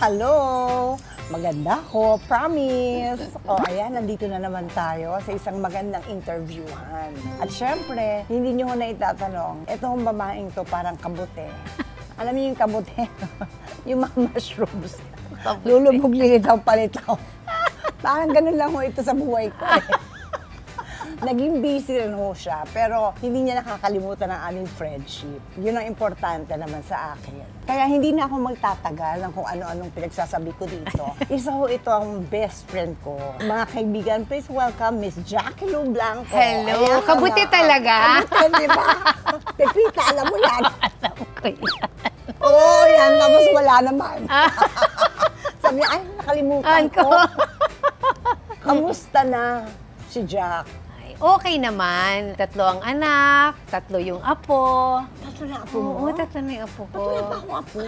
Hello! Maganda ko, promise! O, ayan, nandito na naman tayo sa isang magandang interviewhan. At syempre, hindi nyo ko na itatanong, itong babaeng to parang kabute. Alam niyo yung kabute? Yung mga mushrooms. Lulubog-lilitaw palitaw. Parang ganun lang ho ito sa buhay ko eh. Naging busy rin ho siya, pero hindi niya nakakalimutan ang aming friendship. Yun ang importante naman sa akin. Kaya hindi na ako magtatagal ng kung ano-anong pinagsasabi ko dito. Isa ho ito ang best friend ko. Mga kaibigan, please welcome Miss Jackie Lou Blanco. Hello! Ayan, Kabuti talaga? Kabuti, di ba? Pepita, alam mo yan. Alam ko yan. Oo, yan. Tapos wala naman. Sabi niya, ay, nakalimutan ko. Kamusta na si Jack? Okay naman. 3 ang anak, 3 yung apo. 3 na apo mo? Oo, 3 na yung apo ko. 3 na ba akong apo?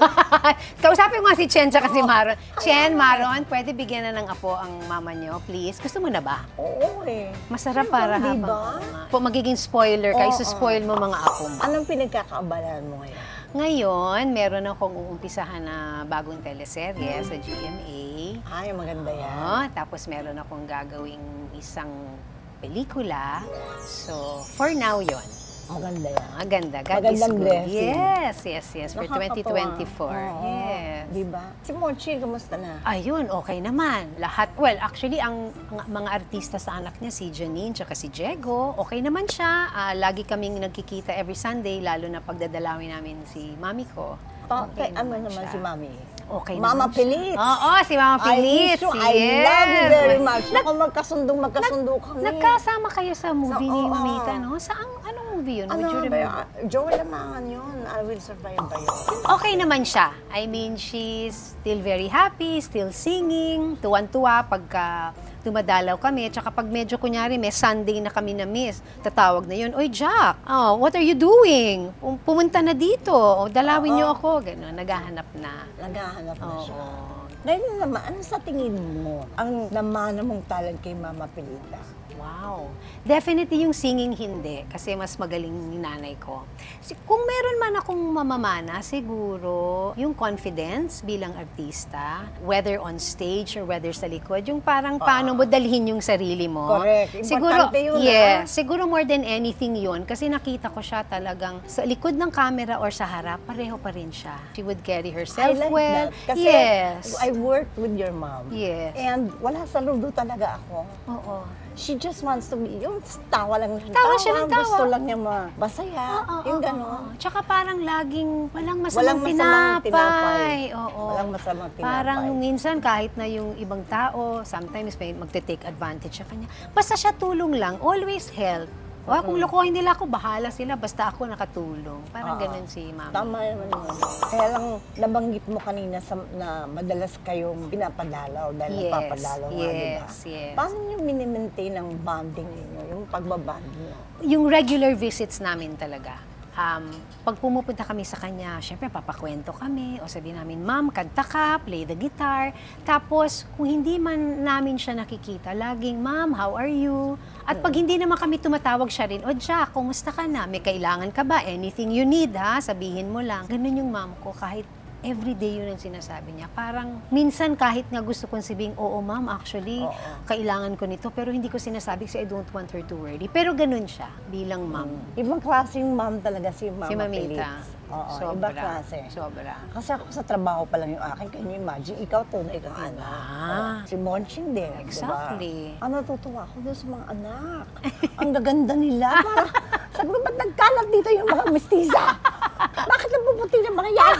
Kausapin mo nga si Chen tsaka si Maron. Chen, Maron, pwede bigyan na ng apo ang mama niyo, please? Gusto mo na ba? Oo eh. Masarap para habang... Diba? Po, magiging spoiler ka, spoil mo mga apo mo. Anong pinagkakaabalan mo ngayon? Ngayon, meron akong uumpisahan na bagong teleserye sa GMA. Ay, maganda yan. Tapos meron akong gagawing isang pelikula. So, for now yon. Maganda yan. Maganda. God Magandang is good. Blessing. Yes. For 2024. Yes. Diba? Si Mochi, kamusta na? Ayun, okay naman. Lahat, well, actually, ang mga artista sa anak niya, si Janine, tsaka si Diego, okay naman siya. Lagi kaming nagkikita every Sunday, lalo na pagdadalawin namin si mami ko. Okay, ano naman si Mami? Okay Mama naman siya. Pilit. Oo, si Mama Pilit. I love you very much. Ako magkasundo kami. Nagkasama kayo sa movie ni Oo. Mamita, no? Anong movie yun? Ano Would you ba remember? yun? Joel Lamangan yun. I Will Survive ba yun? Okay naman siya. I mean, she's still very happy, still singing, tuwan-tuwa pagka dumadalaw kami. Tsaka pag medyo kunyari may Sunday na kami na miss, tatawag na yun, "Oy, Jack, what are you doing? Pumunta na dito. Dalawin niyo ako." Gano'n, naghahanap na. Naghahanap na siya. Oo. Ngayon naman, ano sa tingin mo ang namana mong talent kay Mama Pilita? Wow. Definitely yung singing hindi, kasi mas magaling ni nanay ko. Kung meron man akong mamamana, siguro yung confidence bilang artista, whether on stage or whether sa likod, yung parang paano mo dalhin yung sarili mo. Correct. Siguro, Importante yun, siguro more than anything yun, kasi nakita ko siya talagang sa likod ng camera or sa harap, pareho pa rin siya. She would carry herself I like well. that. Kasi I worked with your mom. Yes. And wala sa ludo talaga ako. Oo. She just wants to be, yung tawa lang siya. Tawa siya ng tawa. Gusto lang niya masaya. Yung gano'n. Tsaka parang laging walang Walang masamang masamang tinapay. Oo. Walang masamang tinapay. Parang minsan kahit na yung ibang tao, sometimes may magte-take advantage sa kanya. Basta siya tulong lang, always help. Kung lokohin nila ako, bahala sila. Basta ako nakatulong. Parang ganun si Mama. Tama naman yun. Kaya lang nabanggit mo kanina na madalas kayong pinapadalaw dahil napapadalaw nga, diba? Yes. Paano nyo minimaintain ang bonding ninyo, yung pagbabanding nyo? Yung regular visits namin talaga. Pag pumupunta kami sa kanya, syempre papakwento kami o sabihin namin, "Ma'am, kanta ka, play the guitar." Tapos, kung hindi man namin siya nakikita, laging, "Ma'am, how are you?" At pag hindi naman kami tumatawag siya rin, "O Jack, kumusta ka na? May kailangan ka ba? Anything you need, ha? Sabihin mo lang." Ganun yung ma'am ko, kahit everyday yun ang sinasabi niya. Parang minsan kahit nga gusto kong sabihin, "Oo ma'am, actually, kailangan ko nito." Pero hindi ko sinasabi kasi I don't want her to worry. Pero ganun siya bilang ma'am. Ibang klaseng ma'am talaga si Mama Si Mamita. Pilit. Oo, Sobra. ibang klase. Sobra. Kasi ako sa trabaho pa lang yung akin, can you imagine, ikaw tunay kang anak. Si Monching din, Exactly. Diba? Natutuwa ako doon sa mga anak. Ang gaganda nila. Parang, sabi ko, ba't nagkalat dito yung mga mestiza? Bakit napuputi ng mga yan?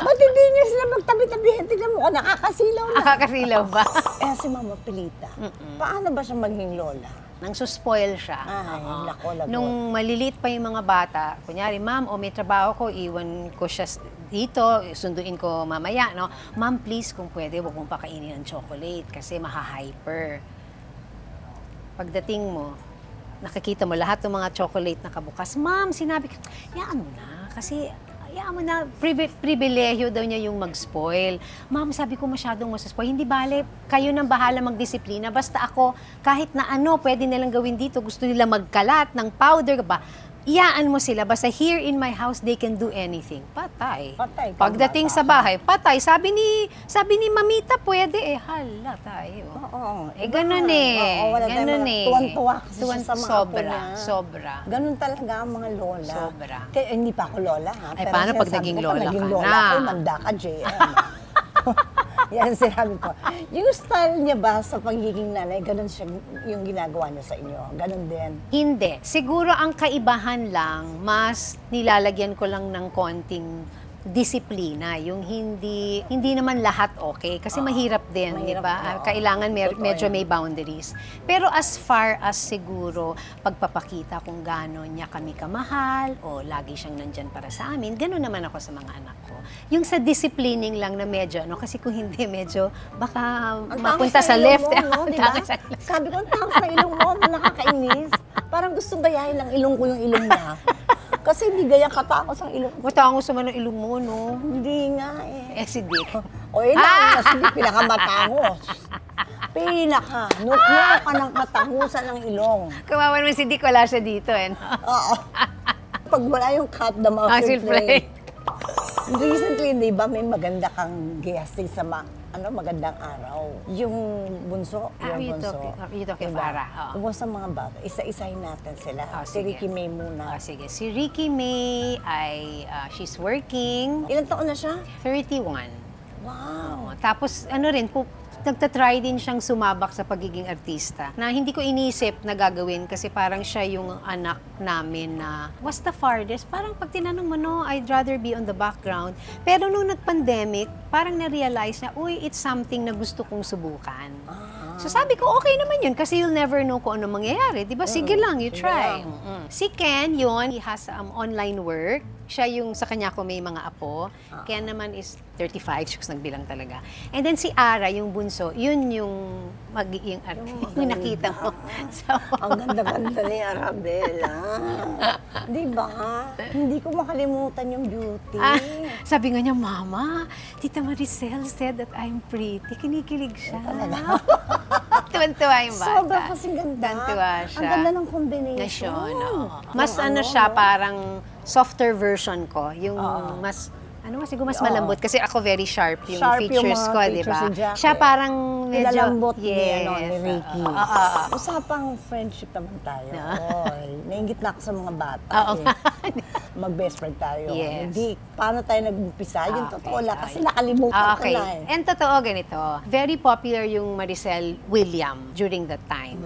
Ba't hindi niyo sila magtabi-tabihin? Tignan mo, nakakasilaw na. Nakakasilaw ba? Si Mama Pilita, paano ba siya maging lola? Nang suspoil siya. Ay, nako, lagot. Nung maliliit pa yung mga bata, kunyari, "Ma'am, may trabaho ko, iwan ko siya dito, sunduin ko mamaya, no? Ma'am, please, kung pwede, huwag mong pakainin ng chocolate kasi maha-hyper." Pagdating mo, nakikita mo lahat ng mga chocolate na kabukas, "Ma'am, sinabi ko, yaan mo na, kasi mo na, pribilehyo daw niya yung mag-spoil. Ma'am, sabi ko masyadong masaspoil. Hindi bale, kayo nang bahala magdisiplina. Basta ako, kahit na ano, pwede nilang gawin dito. Gusto nila magkalat ng powder ba? iyaan mo sila. Basta here in my house, they can do anything. Patay. Patay ka, Pagdating bata sa ka. bahay, patay. Sabi ni Mamita, pwede eh. Hala tayo. Oo. Eh, ganun eh. Oo, wala tayong Ganun mga eh. tuwan-tuwa kasi siya sa mga apo Sobra, niya. sobra. Ganun talaga ang mga lola. Sobra. Kaya hindi pa ako lola, ha? Ay, Pero paano pag sinasabi naging ko, lola pag naging ka lola na? ako, manda ka, JM. Yan ang sinabi ko. Yung style niya ba sa pagiging nanay, ganun siya yung ginagawa niya sa inyo? Ganun din. Hindi. Siguro ang kaibahan lang, mas nilalagyan ko lang ng konting disiplina. Yung hindi naman lahat okay. Kasi mahirap din, di Mahirap, ba? oo. Kailangan Totoo medyo yan. may boundaries. Pero as far as siguro, pagpapakita kung gaano niya kami kamahal o lagi siyang nandyan para sa amin, gano'n naman ako sa mga anak ko. Yung sa disciplining lang na medyo, ano, kasi kung hindi, medyo baka Ang mapunta tangos sa ilong left. mo, no? Ang Diba? tangos sa left. Sabi ko, ang tangos sa ilong mo, nakakainis. Parang gustong gayahin ng ilong ko yung ilong niya. Kasi hindi gaya katangos ang ilong ko. Matangos naman ang ilong mo, no? Hindi nga eh. Eh, si Dick. O yun lang, kasi hindi pinakamatangos. Nukno ka ng katangusan ng ilong. Kawawa naman si Dick, wala siya dito, eh. No? Oo. Pag wala yung cut the mouth Muscle play. Recently, di ba, may maganda kang guesting sa magandang araw. Yung bunso, yung bunso. you talking diba? Farah, oo. Kung sa mga bata, isa-isahin natin sila. Oh, Si sige. Ricky May muna. Sige. Si Ricky May ay, she's working, Ilan taon na siya? 31. Wow! Tapos, nagtatry din siyang sumabak sa pagiging artista na hindi ko inisip na gagawin kasi parang siya yung anak namin na what's the farthest? Parang pag tinanong mo, no, I'd rather be on the background. Pero nung nag-pandemic, parang na-realize na, uy, it's something na gusto kong subukan. So sabi ko, okay naman yun kasi you'll never know kung ano mangyayari. Diba? Sige lang, you sige try. lang. Si Ken, yun, he has online work. Siya yung sa kanya ko may mga apo. Ken naman is 35, shucks, nagbilang talaga. And then si Ara, yung bunso, yun yung magiging yung nakita mo. So, Ang ganda-ganda ni Arabella. Di ba? Hindi ko makalimutan yung beauty. sabi nga niya, Mama, Tita Maricel said that I'm pretty. Kinikilig siya. Tuwan-tuwa yung bata. Sobrang kasing ganda. Tuwan-tuwa siya. Ang ganda ng combination. Nasyon, oo. Mas siya, no? parang softer version ko. Yung Oo. mas, siguro mas malambot. Kasi ako very sharp yung Sharp yung features mga ko, di features ba? ni Jackie. Siya parang medyo, Nilalambot ni yes. Ricky. Oo. Usapang friendship naman tayo. No. Oy, nainggit na ako sa mga bata. Oo. Mag-best friend tayo. Yes. Hindi, paano tayo nag-umpisa? Yung Okay, totoo lang. Kasi okay. nakalimutan ko Okay. na eh. And totoo ganito, very popular yung Maricel William during that time.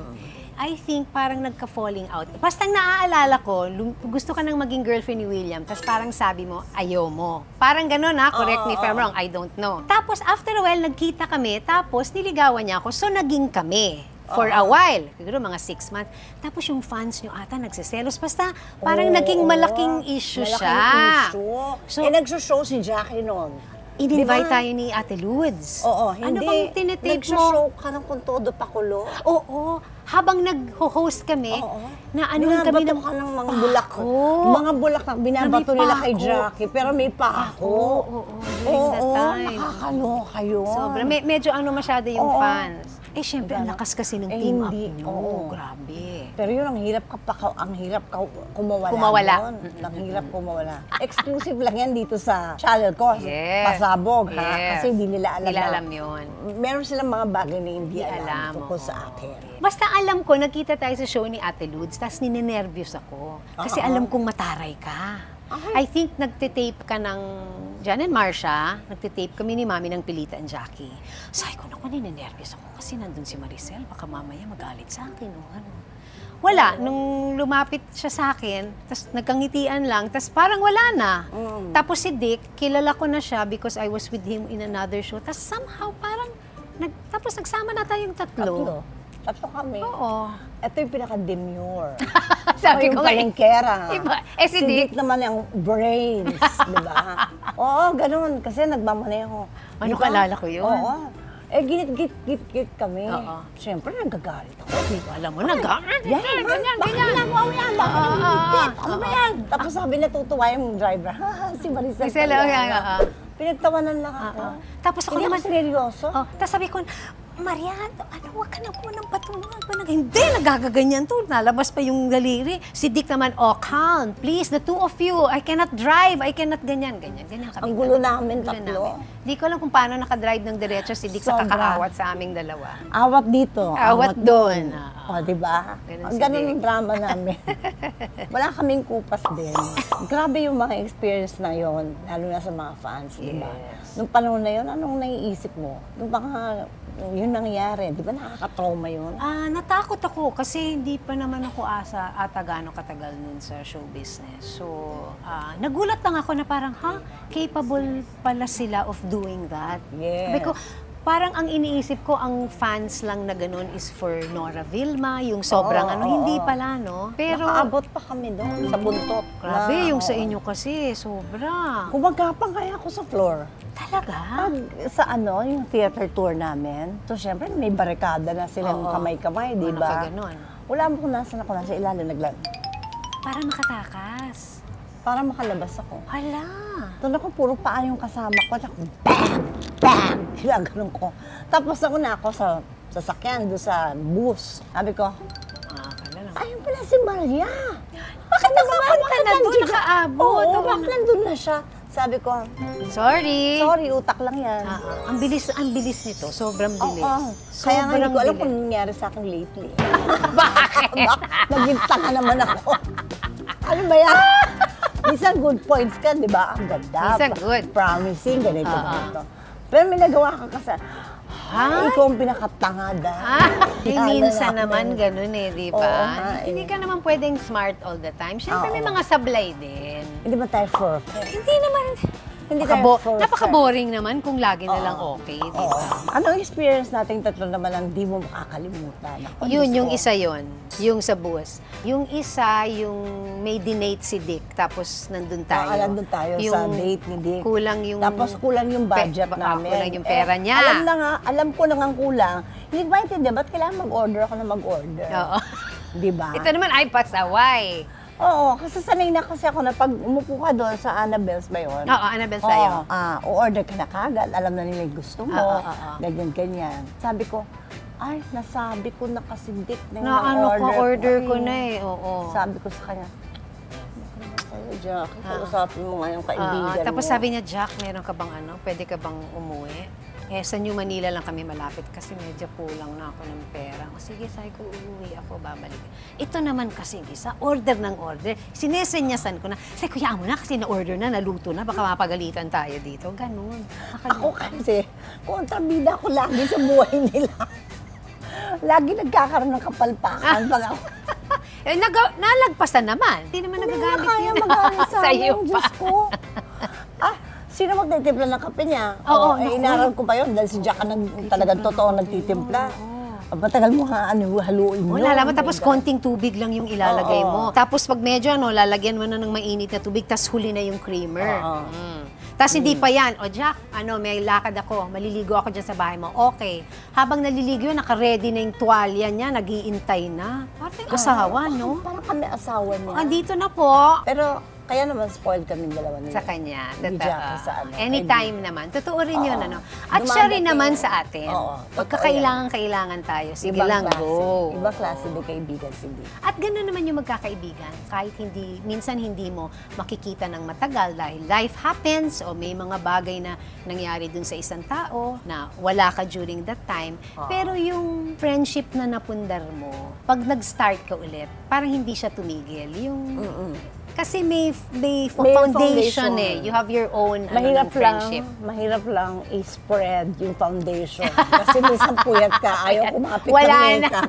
I think parang nagka-falling out. Basta naaalala ko, gusto ka nang maging girlfriend ni William, tapos parang sabi mo, ayaw mo. Parang gano'n ha, correct me if I'm wrong, I don't know. Tapos after a while, nagkita kami, tapos niligawan niya ako, so naging kami. For a while, siguro mga 6 months. Tapos yung fans niyo ata nagsiselos. Basta parang naging malaking issue siya. Malaking issue. So, nagsushow si Jackie noon. in-invite Diba? tayo ni Ate Lourdes. Oo, Ano hindi. bang tinitake mo? Nagsushow ka ng kung todo pakulo. Oo. Habang nag-host kami, Oo. na anuhan kami ng Binabato ka ng mga bulak. pako. Mga bulak na binabato Na may nila kay pako. Jackie, pero may pako. Oo, during that time. Nakakaloka yun. Sobra. Medyo masyado yung Oo. fans. Eh, syempre, ang lakas kasi ng team up hindi. nyo. Oo. Grabe. Pero yun, ang hirap kumawala. Kumawala. Doon. Ang hirap kumawala. Exclusive lang yan dito sa channel ko. Yes. Pasabog, ha? Yes. Kasi hindi nila alam. Nila na- alam yun. Meron silang mga bagay na hindi Di alam alam, tungkol oo. sa akin. Basta alam ko, nagkita tayo sa show ni Ate Lourdes, tapos ninenervyos ako. Kasi alam kong mataray ka. I think nagtitape ka ng Jan and Marcia, nagtitape kami ni Mami ng Pilita and Jackie. Sabi ko, naku, ninenervyos ako kasi nandun si Maricel, baka mamaya magalit sa akin o ano. Wala, nung lumapit siya sa akin, tapos nagkangitian lang, tapos parang wala na. Tapos si Dick, kilala ko na siya because I was with him in another show. Tapos somehow parang, tapos nagsama na tayong tatlo. Tatlo kami. Oo. Ito yung pinaka-demure. Sabi ko Ako yung nga, palengkera. Iba. Eh, si Dick naman yung brains, di ba? Oo, ganun. Kasi nagmamaneho. Ano, Di ba? kalala ko yun? Oo. Eh, ginit-git kami. Oo. Siyempre, nagagalit ako. alam mo na, Yan, ganyan. Bakit ginagawa mo yan? Bakit ginit-git? Ano ba yan? Tapos sabi natutuwa yung driver. Si Maricel. Maricel, pala. oo. Pinagtawanan lang ako. Tapos ako Hindi naman, ako seryoso. tapos sabi ko, Mariano, ano, wag ka na po ng patungan pa. Hindi, nagagaganyan to. Nalabas pa yung daliri. Si Dick naman, oh, calm. Please, the two of you. I cannot drive. I cannot ganyan kami. Ang gulo namin, tatlo. Di ko alam kung paano nakadrive ng diretso si Dick sa kakaawat sa aming dalawa. Awat dito. Awat doon. O, diba? Ganun si Ganun Dick. ang drama namin. Wala kaming kupas din. Grabe yung mga experience na yon, lalo na sa mga fans, diba? Yes. Nung panahon na yun, anong naiisip mo? Nung baka yun nangyari, di ba nakaka-trauma yun? Natakot ako kasi hindi pa naman ako ata gaano katagal nun sa show business. So, nagulat lang ako na parang, capable pala sila of doing that. Yes. Sabi ko, parang ang iniisip ko, ang fans lang na ganun is for Nora Vilma, yung sobrang hindi pala, no? Pero, nakaabot pa kami doon sa buntot. grabe, yung sa inyo kasi, sobra. Kumagapang kaya ako sa floor. Talaga? Sa yung theater tour namin, so syempre may barikada na silang kamay-kamay, di ba? Nakaganon. Wala mo kung nasan ako, nasa ilalim Para makatakas. para makalabas ako. Hala. Doon ako, puro paa yung kasama ko. Ako, bang! Bang! Ginaganon ko. Tapos ako sa sasakyan, doon sa bus. Sabi ko, ayun pala si Maria. Bakit nakapunta na doon? Nakaabot? Oo, bakit nandun na siya? Sabi ko, Sorry, utak lang yan. ang bilis nito. Sobrang bilis. Oo. Kaya nga hindi ko alam kung nangyari sa akin lately. Bakit? Naging tanga naman ako. Ano ba yan? Minsan good points ka, di ba? Ang ganda. Minsan good. Promising, ganito, ganito. Pero may nagawa ka kasi, ikaw ang pinakatanga dahil. Minsan naman ganun di ba? Oo, Hindi ka naman pwedeng smart all the time. Siyempre may mga sablay din. Hindi ba tayo perfect? Hindi naman. Hindi tayo perfect. Napaka-boring naman kung lagi na lang okay, di ba? Anong experience nating tatlo naman ang di mo makakalimutan? Ako, Yun, Diyos yung ko. isa yun. Yung sa bus. Yung isa, yung may dinate si Dick, tapos nandun tayo. Nandun tayo sa date ni Dick. Kulang yung... Tapos kulang yung budget namin. Kulang yung pera niya. Alam ko lang ang kulang. Hindi ba intindihan, ba't kailangan mag-order ako na mag-order? Oo. Di ba? Ito naman ay pasaway. Oo, kasi sanay na kasi ako na pag umupo ka doon sa Annabelle's ba yun? Oo, Annabelle sa'yo. O-order ka na kagad, alam na nila yung gusto mo, ganyan-ganyan. Sabi ko, ay, nasabi ko na kasi Dick na yung order ko na oo. Sabi ko sa kanya, sa'yo, Jack, kausapin mo nga yung kaibigan mo. Tapos sabi niya, Jack, meron ka bang pwede ka bang umuwi? Sa New Manila lang kami malapit kasi medyo kulang na ako ng pera. Sige, sabi ko, uuwi ako, babalik. Ito naman kasi isa, order ng order. Sinesenyasan ko na, sabi ko, mo na kasi na-order na, naluto na, baka mapagalitan tayo dito. Ganun. Ako kasi, kontrabida ko lagi sa buhay nila. Lagi nagkakaroon ng kapalpakan pag ako. Nalagpasan naman. Hindi naman nagagalit Hindi na kaya magalit sa akin, pa. Diyos ko. Sino magtitimpla ng kape niya? Oo, inaral ko pa yun dahil si Jack ang talagang totoo nagtitimpla. Matagal mo haluin mo. Wala naman, tapos konting tubig lang yung ilalagay mo. Tapos pag medyo lalagyan mo na ng mainit na tubig, tapos huli na yung creamer. Tapos hindi pa yan, Jack, may lakad ako, maliligo ako dyan sa bahay mo. Okay. Habang naliligo yun, naka-ready na yung tuwalya niya, nag-iintay na. Parang asawa, no? Parang kami asawa niya. Andito na po. Pero kaya naman spoiled kami dalawa niya. Sa kanya. Ni Jack sa Anytime naman. Totoo rin yun, At siya rin naman sa atin. Pagkakailangan tayo. Sige lang, go. Ibang klase de kaibigan si Dick. At gano'n naman yung magkakaibigan. Kahit minsan hindi mo makikita ng matagal dahil life happens o may mga bagay na nangyari dun sa isang tao na wala ka during that time. Pero yung friendship na napundar mo, pag nag-start ka ulit, parang hindi siya tumigil. Kasi may foundation You have your own friendship. Mahirap lang i-spread yung foundation. Kasi minsan puyat ka, ayaw kumapit ng makeup.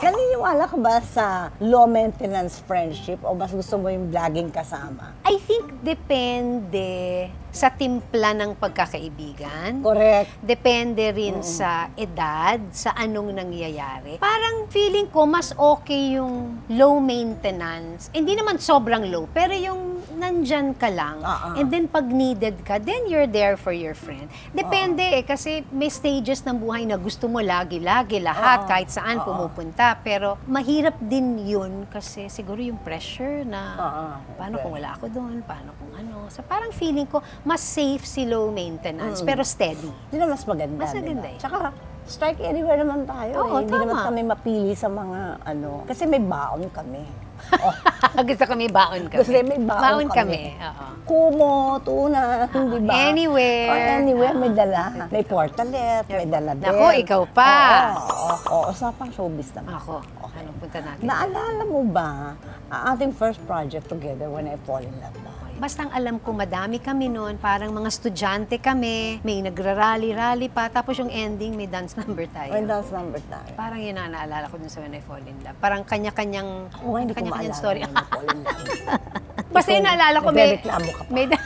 Naniniwala ka ba sa low maintenance friendship o mas gusto mo yung laging kasama? I think depende sa timpla ng pagkakaibigan. Correct. Depende rin sa edad, sa anong nangyayari. Parang feeling ko mas okay yung low maintenance. Hindi naman sobrang low, pero yung nandyan ka lang. And then pag needed ka, then you're there for your friend. Depende kasi may stages ng buhay na gusto mo lagi-lagi, lahat, kahit saan pumupunta. Pero mahirap din yun kasi siguro yung pressure na paano kung wala ako doon, paano kung ano. So parang feeling ko, mas safe si low maintenance, pero steady. Yun ang mas maganda. Mas maganda diba? eh. Tsaka, strike anywhere naman tayo. Oo, Hindi naman tama. kami mapili sa mga ano. Kasi may baon kami. Gusto kami baon kami. Kasi may baon kami. Oo. Kumo, tuna, di ba? Anywhere. Or anywhere, may dala. May portalet, may dala din. Naku, ikaw pa. Oo, usapang showbiz naman. Ako, anong punta natin? Naalala mo ba ang ating first project together when I fall in love na? Basta ang alam ko, madami kami noon. Parang mga estudyante kami. May nagra-rally-rally pa. Tapos yung ending, may dance number tayo. When dance number tayo. Parang yun ang naalala ko dun sa When I Fall in Love. Parang kanya-kanyang Ako nga hindi ko maalala story. when I fall in love. Basta yung naalala ko, may... Nagreklamo ka pa.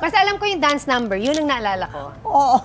Basta alam ko yung dance number. Yun ang naalala ko. Oo.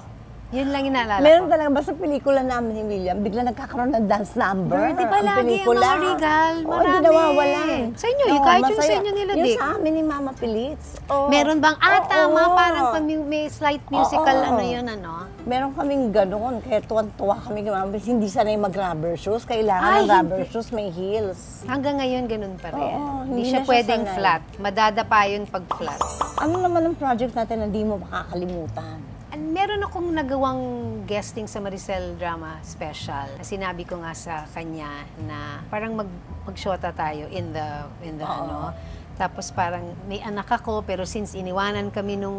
Yun lang yung naalala Meron ko. talaga, basta pelikula namin ni William, bigla nagkakaroon ng dance number. Di ba ang lagi ang pelikula. mga regal? Oo, Marami. hindi nawawalan. Sa inyo, kahit yung masaya. sa inyo nila, Yung Dick. sa amin ni Mama Pilits. Oo. Meron bang, tama, Oo. parang pag may slight musical, Oo. ano yun, ano? Meron kaming gano'n, kaya tuwan-tuwa kami kay Mama Pilits. Hindi sanay mag-rubber shoes. Kailangan Ay, ng rubber shoes, may heels. Hanggang ngayon, ganun pa rin. Oo, Hindi hindi siya na siya pwedeng sanay. flat. Madadapa yun pag flat. Ano naman ang project natin na di mo makakalimutan? And meron akong nagawang guesting sa Maricel Drama Special. Sinabi ko nga sa kanya na parang mag-shota tayo in the ano. Tapos parang may anak ako, pero since iniwanan kami nung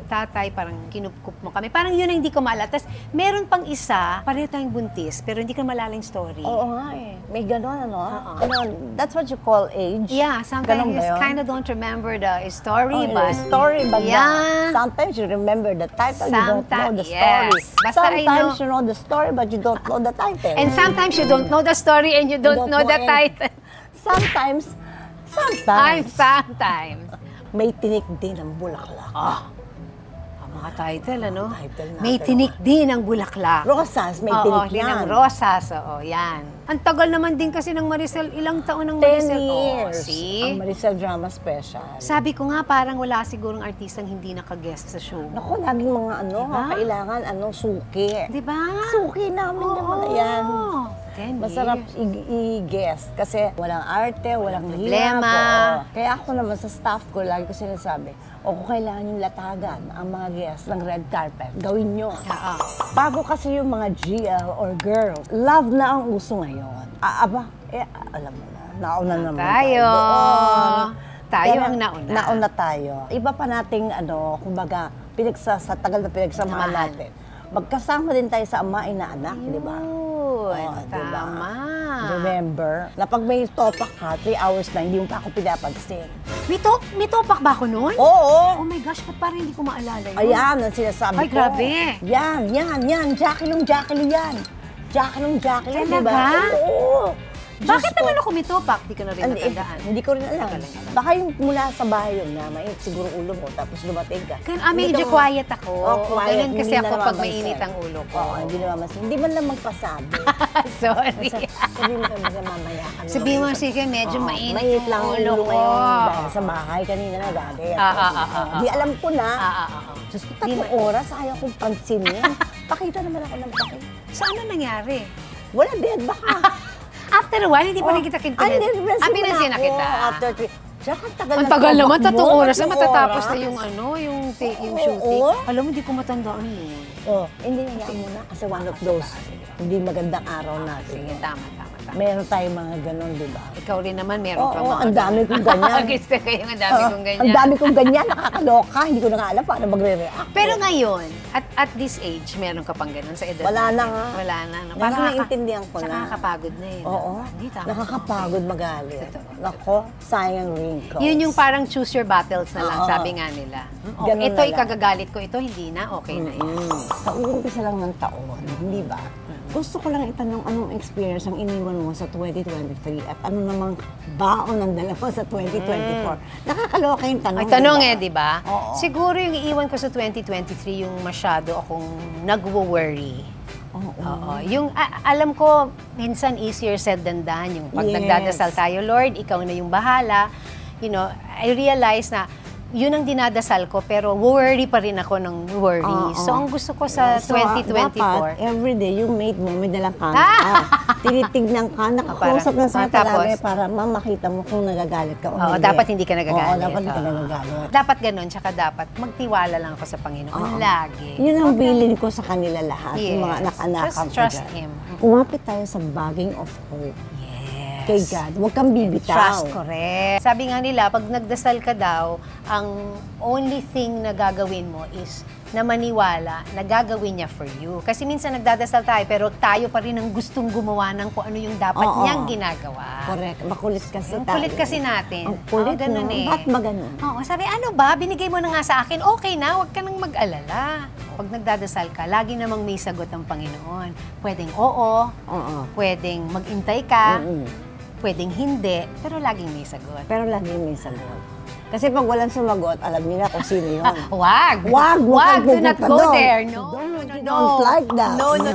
tatay, parang kinupkup mo kami. Parang yun ang hindi ko maalala. Tapos meron pang isa, pareho tayong buntis, pero hindi ko maalala yung story. Oo nga eh. May gano'n, ano? Oo. Ano, that's what you call age? Yeah, sometimes Ganun ba you yun? kind of don't remember the story, Oh, but... story, but Yeah. sometimes you remember the title, you don't know the Yes. story. Basta Sometimes I you know the story, but you don't know the title. And sometimes you don't know the story and you don't know the title. Sometimes, Sometimes. may tinik din ang bulaklak. Ang mga title, ano? Title natin. May tinik din ang bulaklak. Rosas, may Oo, tinik yun ang yan. rosas. Oo, yan. Ang tagal naman din kasi ng Maricel. Ilang taon ng 10 Maricel? years. See? Ang Maricel Drama Special. Sabi ko nga, parang wala sigurong artistang hindi naka-guest sa show mo. Naku, laging mga kailangan, suki. Di ba? Suki namin yung mga yan. 10 Masarap years. i-guest kasi walang arte, walang problema. hirap. Oo. Kaya ako naman sa staff ko, lagi ko sinasabi, kung kailangan yung latagan ang mga guests ng red carpet, gawin nyo. Oo. Bago kasi yung mga GL or girls, love na ang uso ngayon. Alam mo na, nauna naman Tayo. doon. Tayo Pero ang nauna. Nauna tayo. Iba pa nating, kumbaga, sa tagal na pinagsamahan Samahan. natin. Magkasama din tayo sa ama na anak, di ba? Yun, diba? tama. Remember, na pag may topak ka, 3 hours na, hindi mo pa ako pinapansin. May topak ba ako noon? Oo! Oh my gosh, ba't parang hindi ko maalala yun? Ayan, ang sinasabi Ay, ko. grabe. Yan. Jacqueline yan. Jacqueline, di ba? Talaga? Oo. Bakit Diyos ko. naman ako may topak? Di ko na rin natandaan. Hindi ko rin alam. Baka yung mula sa bahay yun na mainit siguro ulo mo, tapos dumating ka. Medyo quiet ako. Quiet. Ganun kasi Hindi ako na pag namamansin. mainit ang ulo ko. Oo, hindi naman masin. Hindi man lang magpasabi. Sorry. Sabi mo kami mamaya. Sabihin mo, sige, medyo Oo, mainit lang ang ang ulo ko. ngayon dahil sa bahay kanina na galit. Di alam ko na. Diyos ko, 3 oras, ayaw kong pansinin. Pakita naman ako ng pakita. So, ano nangyari? Wala din, baka. After a while, hindi pa rin kita kintinan. Ay, pinansin Pinansin na kita. After 3. Tsaka tagal Ang tagal naman, 3 oras na 3 matatapos oras. na yung yung Oo. shooting. Alam mo, hindi ko matandaan yun. Hindi na mo na kasi one of those hindi magandang araw natin. Sige, tama. Meron tayong mga ganon, di ba? Ikaw rin naman, meron ka Oo, mga... ang dami kong ganyan. Gusto ko yung ang dami kong ganyan. Ang dami kong ganyan, nakakaloka. Hindi ko na nga alam paano magre-react. Pero ngayon, at this age, meron ka pang ganun sa edad Wala natin. na nga. Wala na. Parang naiintindihan ko na. Nakakapagod na yun. Oo. Hindi, tama. Nakakapagod magalit. Totoo. Nako, sayang wrinkles. Yun yung parang choose your battles na lang, Oo. sabi nga nila. Ganun Ito na lang. ikagagalit ko, ito hindi na, okay na yan. Sa uumpisa lang ng taon, hindi ba? Gusto ko lang itanong anong experience ang iniwan mo sa 2023 at ano namang baon ang dala mo sa 2024. Nakakaloka yung tanong. Ay, tanong diba? di ba? Oo. Siguro yung iiwan ko sa 2023, yung masyado akong nagwo-worry. Oo. Yung, alam ko, minsan easier said than done. Yung pag Yes. nagdadasal tayo, Lord, ikaw na yung bahala. You know, I realize na yun ang dinadasal ko, pero worry pa rin ako ng worry. So, ang gusto ko sa 2024... Dapat, everyday, yung mate mo, may dalang Ah! tinitignan ka, nakakusap na sa tapos? talaga para makita mo kung nagagalit ka o Oo, hindi. dapat hindi ka nagagalit. Oo, dapat hindi ka nagagalit. Dapat ganun, tsaka dapat magtiwala lang ako sa Panginoon lagi. Yun ang bilin ko sa kanila lahat, Yes. yung mga anak-anakan ko Trust dyan. Him. Kumapit tayo sa bagging of hope Yes. kay God. Huwag kang bibitaw. Trust, correct. Sabi nga nila, pag nagdasal ka daw, ang only thing na gagawin mo is na maniwala na gagawin niya for you. Kasi minsan nagdadasal tayo, pero tayo pa rin ang gustong gumawa ng kung ano yung dapat Oo. niyang ginagawa. Correct. Makulit kasi Ang tayo. kulit kasi natin. Ang kulit, ganun no? eh. Ba't ba ganun? Oo, sabi, ano ba? Binigay mo na nga sa akin, okay na, huwag ka nang mag-alala. Pag nagdadasal ka, lagi namang may sagot ang Panginoon. Pwedeng oo, Oo. pwedeng mag-intay ka, Mm-mm. pwedeng hindi, pero laging may sagot. Pero lagi may sagot. Kasi pag walang sumagot, alam niyo na kung sino yun. Wag! Wag! Wag! Do not pupunta go doon. there! No, Don't like that. No, no.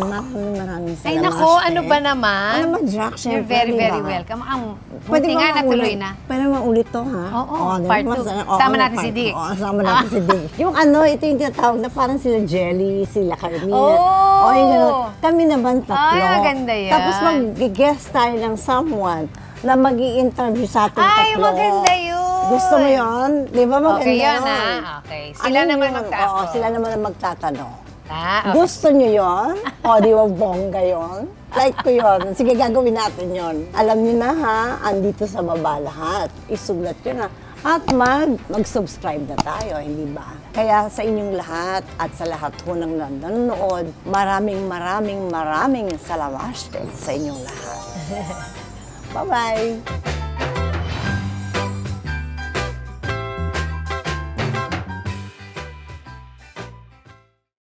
Maraming Ay, salamat. nako, ano ba naman? Ano ba, Jack? You're Siyempre, very, di very ba? welcome. Ang Pwede buti ba nga natuloy maulit? na. Pwede maulit to, ha? Oo, di ba? part two. Oo, Sama natin part si Dick. two. Oo, sama natin si Dick. Yung ano, ito yung tinatawag na parang sila Jelly, sila Carmina. Oh! O, yung gano'n. Kami naman tatlo. Ay, maganda yan. Tapos mag-guest tayo ng someone na mag-i-interview sa ating Ay, tatlo. maganda yun. Gusto mo yun? Di ba maganda Okay, yun yun? ah. Okay. Sila Ano naman yun? magtatanong. Oo, sila naman ang magtatanong. Ah, okay. Gusto nyo yun? O, di ba bongga yun? Like ko yun. Sige, gagawin natin yun. Alam nyo na ha, andito sa baba lahat. Isulat yun ha. At mag-subscribe na tayo, hindi ba? Kaya sa inyong lahat at sa lahat ho ng nanonood, maraming salamat sa inyong lahat. Bye-bye!